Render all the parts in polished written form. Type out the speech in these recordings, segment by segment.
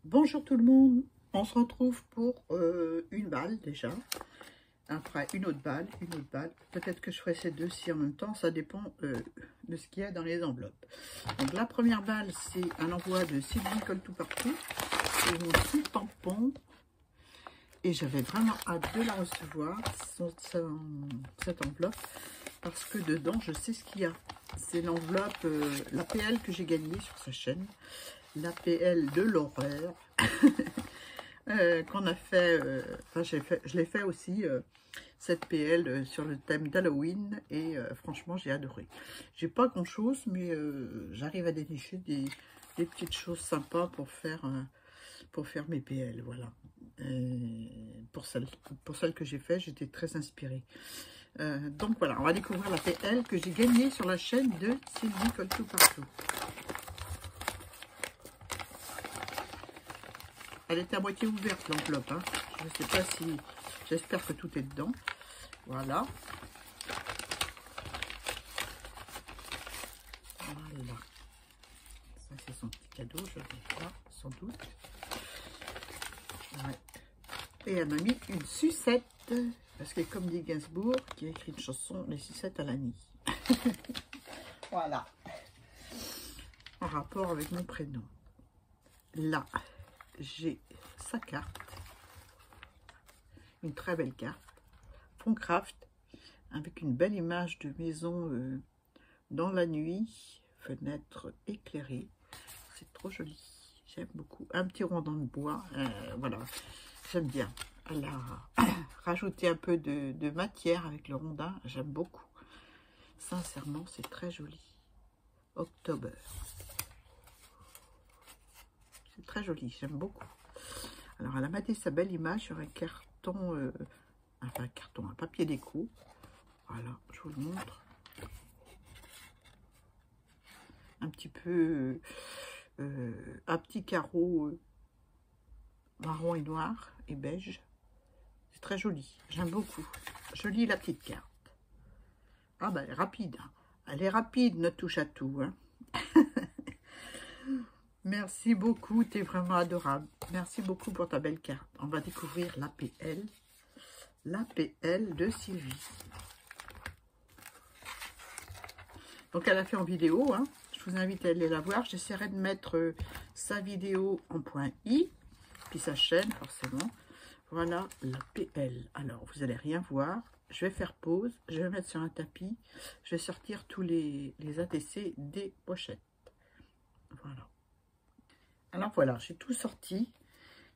Bonjour tout le monde, on se retrouve pour une balle déjà, après une autre balle, peut-être que je ferai ces deux-ci en même temps, ça dépend de ce qu'il y a dans les enveloppes. Donc la première balle, c'est un envoi de Sylvie Colle Tout Partout, c'est mon petit tampon, et j'avais vraiment hâte de la recevoir, cette enveloppe, parce que dedans, je sais ce qu'il y a. C'est l'enveloppe, l'APL que j'ai gagnée sur sa chaîne, l'APL de l'horreur, qu'on a fait, je l'ai fait aussi, cette PL sur le thème d'Halloween, et franchement, j'ai adoré. J'ai pas grand chose, mais j'arrive à dénicher des petites choses sympas pour faire mes PL, voilà. Pour celle que j'ai fait, j'étais très inspirée. Donc voilà, on va découvrir la PL que j'ai gagnée sur la chaîne de Sylvie Colle Tout Partout. Elle était à moitié ouverte, l'enveloppe, hein. Je ne sais pas si... J'espère que tout est dedans. Voilà. Voilà. Ça, c'est son petit cadeau, je ne sais pas, sans doute. Ouais. Et elle m'a mis une sucette. Parce que comme dit Gainsbourg, qui a écrit une chanson, les sucettes à la nid. Voilà. En rapport avec mon prénom. Là, j'ai sa carte. Une très belle carte. Foncraft, avec une belle image de maison dans la nuit. Fenêtre éclairée. C'est trop joli. J'aime beaucoup. Un petit rondin de bois. Voilà. J'aime bien. Elle a rajouté un peu de matière avec le rondin. J'aime beaucoup. Sincèrement, c'est très joli. Octobre. C'est très joli. J'aime beaucoup. Alors, elle a maté sa belle image sur un carton, un papier déco. Voilà, je vous le montre. Un petit peu, un petit carreau marron et noir et beige. C'est très joli. J'aime beaucoup. Je lis la petite carte. Ah ben, elle est rapide. Elle est rapide, notre touche à tout. Hein. Merci beaucoup, tu es vraiment adorable. Merci beaucoup pour ta belle carte. On va découvrir l'APL. L'APL de Sylvie. Donc, elle a fait en vidéo. Hein. Je vous invite à aller la voir. J'essaierai de mettre sa vidéo en point I. Puis sa chaîne, forcément. Voilà l'APL. Alors, vous n'allez rien voir. Je vais faire pause. Je vais mettre sur un tapis. Je vais sortir tous les ATC des pochettes. Voilà. Alors voilà, j'ai tout sorti.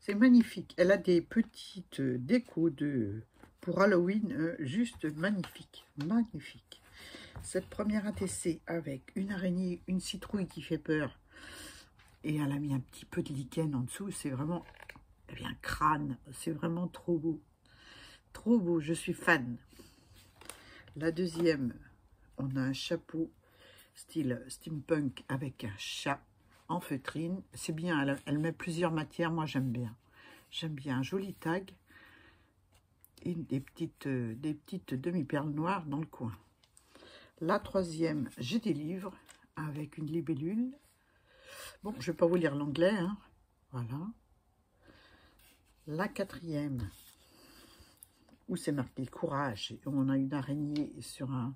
C'est magnifique. Elle a des petites décos pour Halloween, juste magnifique. Magnifique. Cette première ATC avec une araignée, une citrouille qui fait peur. Et elle a mis un petit peu de lichen en dessous. C'est vraiment... Elle a un crâne. C'est vraiment trop beau. Trop beau. Je suis fan. La deuxième, on a un chapeau style steampunk avec un chat en feutrine. C'est bien, elle met plusieurs matières, moi j'aime bien. J'aime bien un joli tag et des petites demi-perles noires dans le coin. La troisième, j'ai des livres avec une libellule. Bon, je ne vais pas vous lire l'anglais, hein. Voilà. La quatrième, où c'est marqué courage, et on a une araignée sur un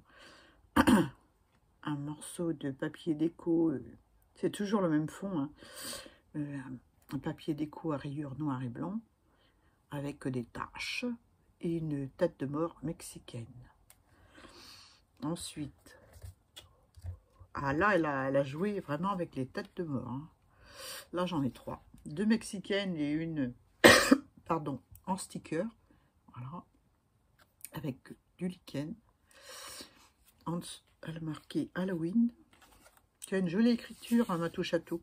morceau de papier déco. C'est toujours le même fond, hein. Un papier déco à rayures noires et blanc, avec des taches et une tête de mort mexicaine. Ensuite, ah là, elle a joué vraiment avec les têtes de mort. Hein. Là, j'en ai trois. Deux mexicaines et une, pardon, en sticker. Voilà. Avec du lichen. Elle a marqué Halloween. Tu as une jolie écriture à ma touche à tout.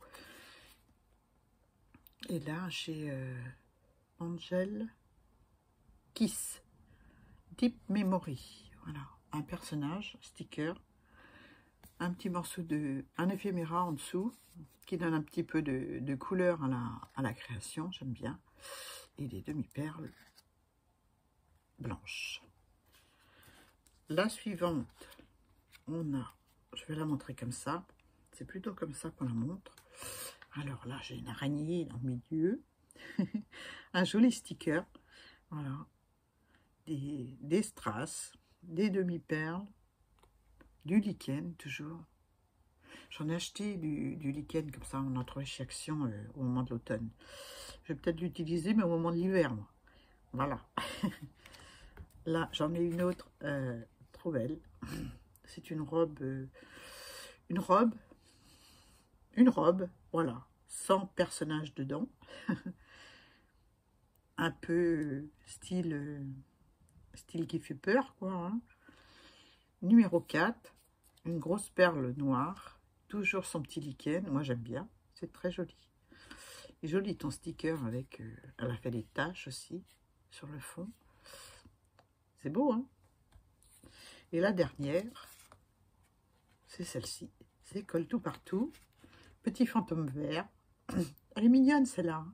Et là, j'ai Angel Kiss Deep Memory. Voilà, un personnage, sticker. Un petit morceau un éphéméra en dessous qui donne un petit peu de couleur à la création, j'aime bien. Et des demi-perles blanches. La suivante, on a, je vais la montrer comme ça. C'est plutôt comme ça qu'on la montre. Alors là, j'ai une araignée dans le milieu. Un joli sticker. Voilà. Des strass, des demi-perles, du lichen toujours. J'en ai acheté du lichen comme ça, on en trouvait chez Action au moment de l'automne. Je vais peut-être l'utiliser, mais au moment de l'hiver, moi. Voilà. Là, j'en ai une autre trop belle. C'est une robe, voilà, sans personnage dedans. Un peu style qui fait peur, quoi. Hein. Numéro 4, une grosse perle noire, toujours son petit lichen. Moi, j'aime bien, c'est très joli. Et joli ton sticker avec, elle a fait des taches aussi sur le fond. C'est beau, hein? Et la dernière, c'est celle-ci. C'est colle tout partout. Petit fantôme vert. Elle est mignonne, celle-là.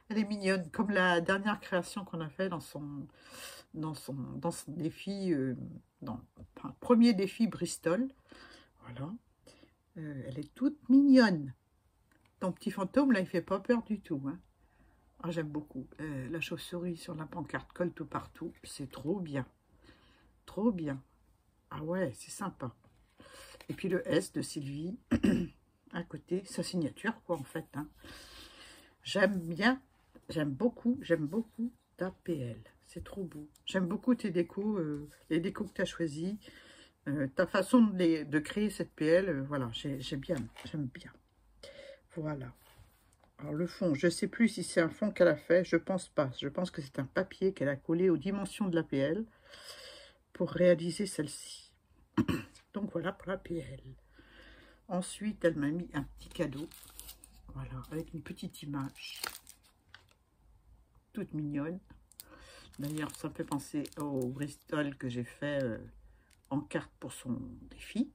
Elle est mignonne, comme la dernière création qu'on a fait dans son défi, premier défi Bristol. Voilà. Elle est toute mignonne. Ton petit fantôme, là, il fait pas peur du tout. Hein. Ah, j'aime beaucoup. La chauve-souris sur la pancarte colle tout partout. C'est trop bien. Trop bien. Ah ouais, c'est sympa. Et puis le S de Sylvie, à côté, sa signature, quoi, en fait. Hein. J'aime bien, j'aime beaucoup ta PL. C'est trop beau. J'aime beaucoup tes décos, les décos que tu as choisis. Ta façon de créer cette PL, voilà, j'aime bien. Voilà. Alors le fond, je ne sais plus si c'est un fond qu'elle a fait, je pense pas. Je pense que c'est un papier qu'elle a collé aux dimensions de la PL pour réaliser celle-ci. Donc voilà pour la PL. Ensuite, elle m'a mis un petit cadeau, voilà, avec une petite image toute mignonne. D'ailleurs, ça me fait penser au Bristol que j'ai fait en carte pour son défi.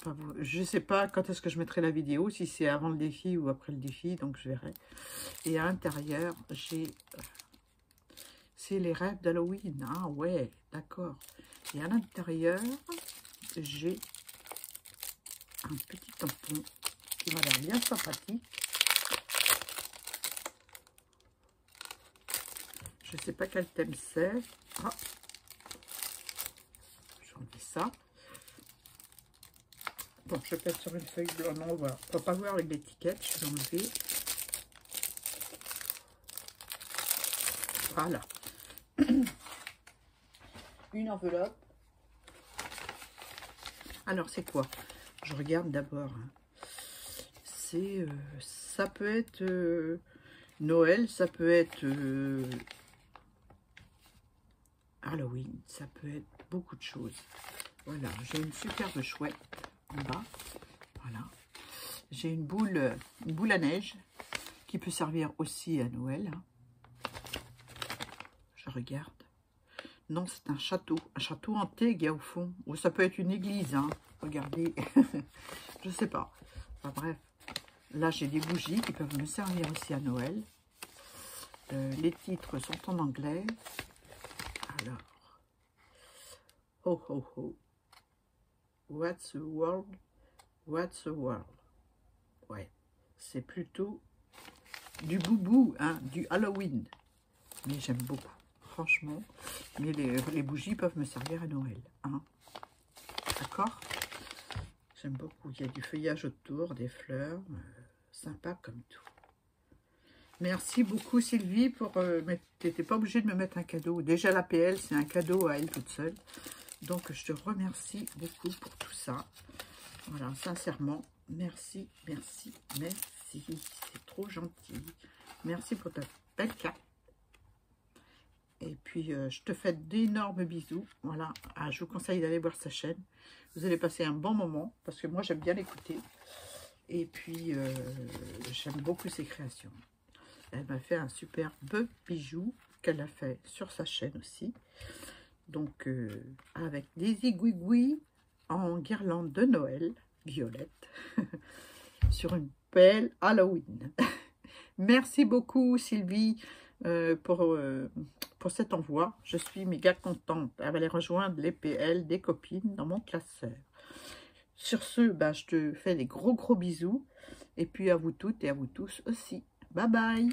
Enfin, je ne sais pas quand est-ce que je mettrai la vidéo, si c'est avant le défi ou après le défi, donc je verrai. Et à l'intérieur, j'ai... c'est les rêves d'Halloween. Ah ouais, d'accord. Et à l'intérieur, j'ai un petit tampon qui m'a l'air bien sympathique. Je ne sais pas quel thème c'est. Ah, j'ai enlevé ça. Bon, je vais mettre sur une feuille blanche. Non, voilà. On ne va pas voir avec l'étiquette. Je vais enlever. Voilà. Une enveloppe. Alors, c'est quoi? Je regarde d'abord. C'est, ça peut être Noël, ça peut être Halloween, ça peut être beaucoup de choses. Voilà, j'ai une superbe chouette en bas. Voilà. J'ai une boule à neige qui peut servir aussi à Noël. Hein. Je regarde. Non, c'est un château hanté qu'il y a au fond. Ou ça peut être une église, hein. Regardez. Je sais pas. Enfin, bref. Là, j'ai des bougies qui peuvent me servir aussi à Noël. Les titres sont en anglais. Alors. Ho, ho, ho. What's the world? What's the world? Ouais. C'est plutôt du boubou, hein, du Halloween. Mais j'aime beaucoup. Franchement, mais les bougies peuvent me servir à Noël. Hein. D'accord? J'aime beaucoup. Il y a du feuillage autour, des fleurs. Sympa comme tout. Merci beaucoup Sylvie pour... tu n'étais pas obligée de me mettre un cadeau. Déjà la PL, c'est un cadeau à elle toute seule. Donc je te remercie beaucoup pour tout ça. Voilà, sincèrement, merci. C'est trop gentil. Merci pour ta belle carte. Et puis, je te fais d'énormes bisous. Voilà, je vous conseille d'aller voir sa chaîne. Vous allez passer un bon moment, parce que moi, j'aime bien l'écouter. Et puis, j'aime beaucoup ses créations. Elle m'a fait un superbe bijou qu'elle a fait sur sa chaîne aussi. Donc, avec des aiguilles en guirlande de Noël, violette, sur une belle Halloween. Merci beaucoup, Sylvie, pour cet envoi. Je suis méga contente. Elle va aller rejoindre les PL des copines dans mon classeur. Sur ce, ben, je te fais des gros bisous. Et puis à vous toutes et à vous tous aussi. Bye bye.